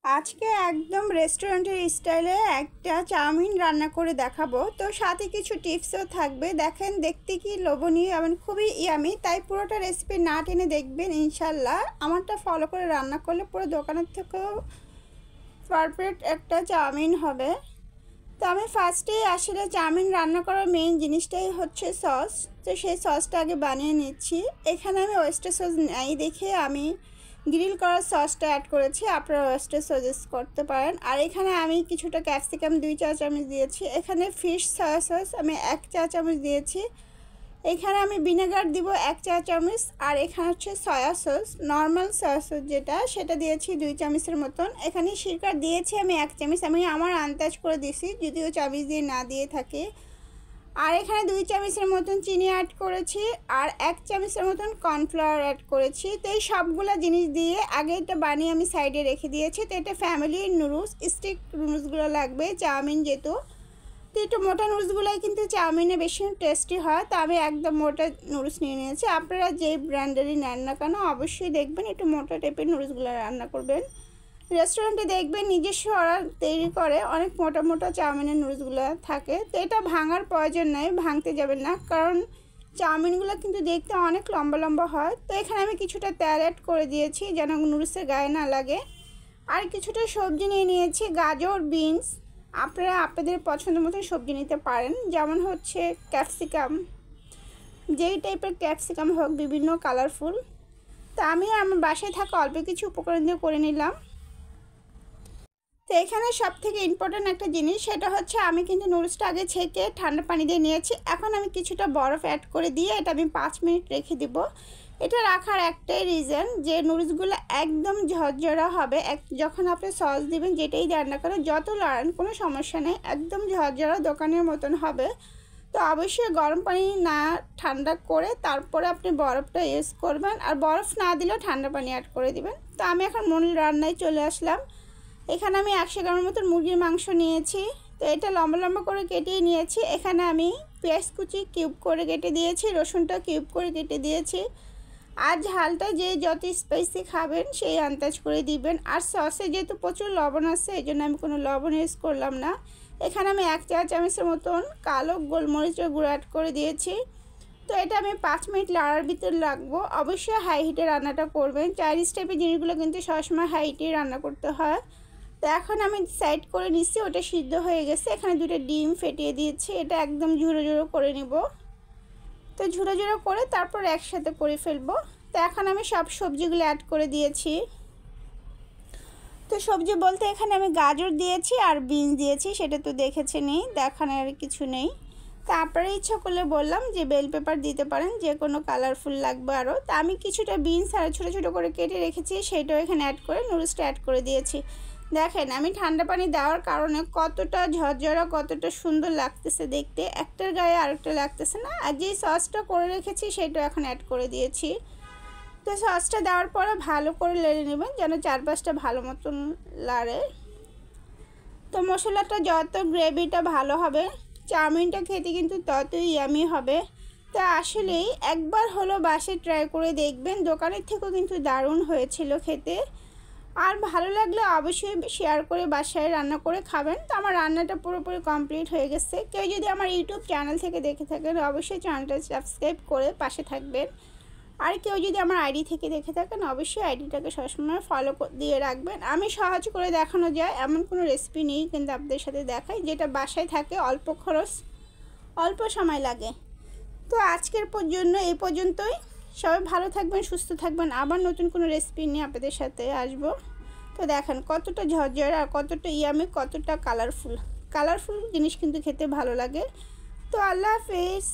আজকে একদম রেস্টুরেন্টের স্টাইলে একটা চাউমিন রান্না করে দেখাবো। তো সাথে কিছু টিপসও থাকবে। দেখেন দেখতে কি লোভনীয় এবং খুবই ইয়ামি, তাই পুরোটা রেসিপি না টেনে দেখবেন। ইনশাল্লাহ আমারটা ফলো করে রান্না করলে পুরো দোকানের থেকেও পারফেক্ট একটা চাউমিন হবে। তো আমি ফার্স্টেই আসলে চাউমিন রান্না করার মেইন জিনিসটাই হচ্ছে সস। তো সেই সসটা আগে বানিয়ে নিচ্ছি। এখানে আমি ওয়েস্টার সস নাই দেখে আমি গ্রিল করা সসটা অ্যাড করেছি, আপনারা ওয়েস্টার সস ইউজ করতে পারেন। আর এখানে আমি কিছুটা ক্যাপসিকাম 2 চা চামচ দিয়েছি। এখানে ফিশ সয়া সস আমি 1 চা চামচ দিয়েছি। এখানে আমি ভিনেগার দিব 1 চা চামচ। আর এখানে হচ্ছে soya sauce, normal soya sauce যেটা, সেটা দিয়েছি 2 চামচের মতন। এখানে সিরকা দিয়েছি আমি 1 চামচ, আমি আমার আন্দাজ করে দিয়েছি, যদিও চামচ দিয়ে না দিয়ে থাকে। আর এখানে 2 চামচের মতন চিনি অ্যাড করেছি আর 1 চামচের মতন কর্নফ্লাওয়ার অ্যাড করেছি। তো এই সবগুলো জিনিস দিয়ে আগে এটা বানিয়ে আমি সাইডে রেখে দিয়েছি। তো এটা ফ্যামিলি নুডলস, স্টিক নুডলসগুলো লাগবে চাউমিন যেহেতু। তো একটু মোটা নুডলসগুলোই কিন্তু চাউমিনে বেশি টেস্টি হয়। তো আমি একদম মোটা নুডলস নিয়ে নিয়েছি। আপনারা যেই ব্র্যান্ডেরই নেন না কেন অবশ্যই দেখবেন একটু মোটা টাইপের নুডলসগুলো রান্না করবেন। রেস্টুরেন্টে দেখবেন নিজস্ব ওরা তৈরি করে অনেক মোটা মোটা চাউমিনের নুডলসগুলো থাকে। তো এটা ভাঙার প্রয়োজন নেই, ভাঙতে যাবেন না, কারণ চাউমিনগুলো কিন্তু দেখতে অনেক লম্বা লম্বা হয়। তো এখানে আমি কিছুটা তেল অ্যাড করে দিয়েছি যেন নুডলসের গায়ে না লাগে। আর কিছুটা সবজি নিয়ে নিয়েছি, গাজর, বিনস। আপনারা আপনাদের পছন্দ মতো সবজি নিতে পারেন, যেমন হচ্ছে ক্যাপসিকাম, যেই টাইপের ক্যাপসিকাম হোক, বিভিন্ন কালারফুল। তো আমি আমার বাসায় থাকা অল্প কিছু উপকরণ দিয়ে করে নিলাম। তো এখানে সব থেকে ইম্পর্ট্যান্ট একটা জিনিস, সেটা হচ্ছে আমি কিন্তু নুডলসটা আগে ছেঁকে ঠান্ডা পানি দিয়ে নিয়েছি। এখন আমি কিছুটা বরফ অ্যাড করে দিয়ে এটা আমি 5 মিনিট রেখে দিব। এটা রাখার একটাই রিজন যে নুডলসগুলো একদম ঝরঝরা হবে। যখন আপনি সস দিবেন যেটাই রান্না করেন, যত লড়ান কোনো সমস্যা নেই, একদম ঝরঝরা দোকানের মতন হবে। তো অবশ্যই গরম পানি না ঠান্ডা করে তারপরে আপনি বরফটা ইউজ করবেন। আর বরফ না দিলেও ঠান্ডা পানি অ্যাড করে দিবেন। তো আমি এখন মূল রান্নায় চলে আসলাম। এখানে আমি 100 গ্রামের মতো মুরগির মাংস নিয়েছি। তো এটা লম্বা লম্বা করে কেটে নিয়েছি। এখানে আমি পেঁয়াজ কুচি কিউব করে কেটে দিয়েছি, রসুনটা কিউব করে কেটে দিয়েছি। আর ঝালটা যে যত স্পাইসি খাবেন সেই আন্দাজ করে দিবেন। আর সসে যেহেতু প্রচুর লবণ আছে, এই জন্য আমি কোনো লবণ ইউজ করলাম না। এখানে আমি 1 চা চামচের মতন কালো গোলমরিচের গুঁড়ো অ্যাড করে দিয়েছি। তো এটা আমি 5 মিনিট লাড়ার ভিতর রাখবো। অবশ্যই হাই হিটে রান্নাটা করবেন। চাইনিজ টাইপের জিনিসগুলো কিন্তু সবসময় হাই হিটে রান্না করতে হয়। তো এখন আমি সাইড করে নিচ্ছি, ওটা সিদ্ধ হয়ে গেছে। এখানে 2টা ডিম ফেটিয়ে দিয়েছি, এটা একদম ঝুড়ো ঝুড়ো করে নিব। তো ঝুড়ো ঝুড়ো করে তারপর একসাথে করে ফেলবো। তো এখন আমি সব সবজিগুলো অ্যাড করে দিয়েছি। তো সবজি বলতে এখানে আমি গাজর দিয়েছি আর বিনস দিয়েছি, সেটা তো দেখেছেনই, দেখানোর কিছু নেই। তো আপনারা ইচ্ছা করলে বললাম যে বেল পেপার দিতে পারেন, যে কোনো কালারফুল লাগবে আরও। তো আমি কিছুটা বিনস আর ছোটো ছোটো করে কেটে রেখেছি, সেটাও এখানে অ্যাড করে নুডলসটা অ্যাড করে দিয়েছি। দেখেন আমি ঠান্ডা পানি দেওয়ার কারণে কতটা ঝরঝরা, কতটা সুন্দর লাগতেছে দেখতে, একটার গায়ে আরেকটা লাগতেছে না। আর যেই সসটা করে রেখেছি সেটাও এখন অ্যাড করে দিয়েছি। তো সসটা দেওয়ার পরে ভালো করে নেড়ে নেবেন যেন চারপাশটা ভালো মতন লাড়ে। তো মশলাটা যত গ্রেভিটা ভালো হবে, চাউমিনটা খেতে কিন্তু ততই ইয়ামি হবে। তো আসলেই একবার হলো বাসায় ট্রাই করে দেখবেন, দোকানের থেকেও কিন্তু দারুণ হয়েছিল খেতে। আর ভালো লাগলে অবশ্যই শেয়ার করে বাসায় রান্না করে খাবেন। তো আমার রান্নাটা পুরোপুরি কমপ্লিট হয়ে গেছে। কেউ যদি আমার ইউটিউব চ্যানেল থেকে দেখে থাকেন অবশ্যই চ্যানেলটা সাবস্ক্রাইব করে পাশে থাকবেন। আর কেউ যদি আমার আইডি থেকে দেখে থাকেন অবশ্যই আইডিটাকে সবসময় ফলো দিয়ে রাখবেন। আমি সহজ করে দেখানো যায় এমন কোনো রেসিপি নেই কিন্তু আপনাদের সাথে দেখাই, যেটা বাসায় থাকে, অল্প খরচ, অল্প সময় লাগে। তো আজকের জন্য এই পর্যন্তই। সবাই ভালো থাকবেন, সুস্থ থাকবেন। আবার নতুন কোনো রেসিপি নিয়ে আপনাদের সাথে আসবো। তো দেখেন কতটা ঝরঝরে আর কতটা ইয়ামি, কতটা কালারফুল জিনিস কিন্তু খেতে ভালো লাগে। তো আল্লাহ হাফেজ।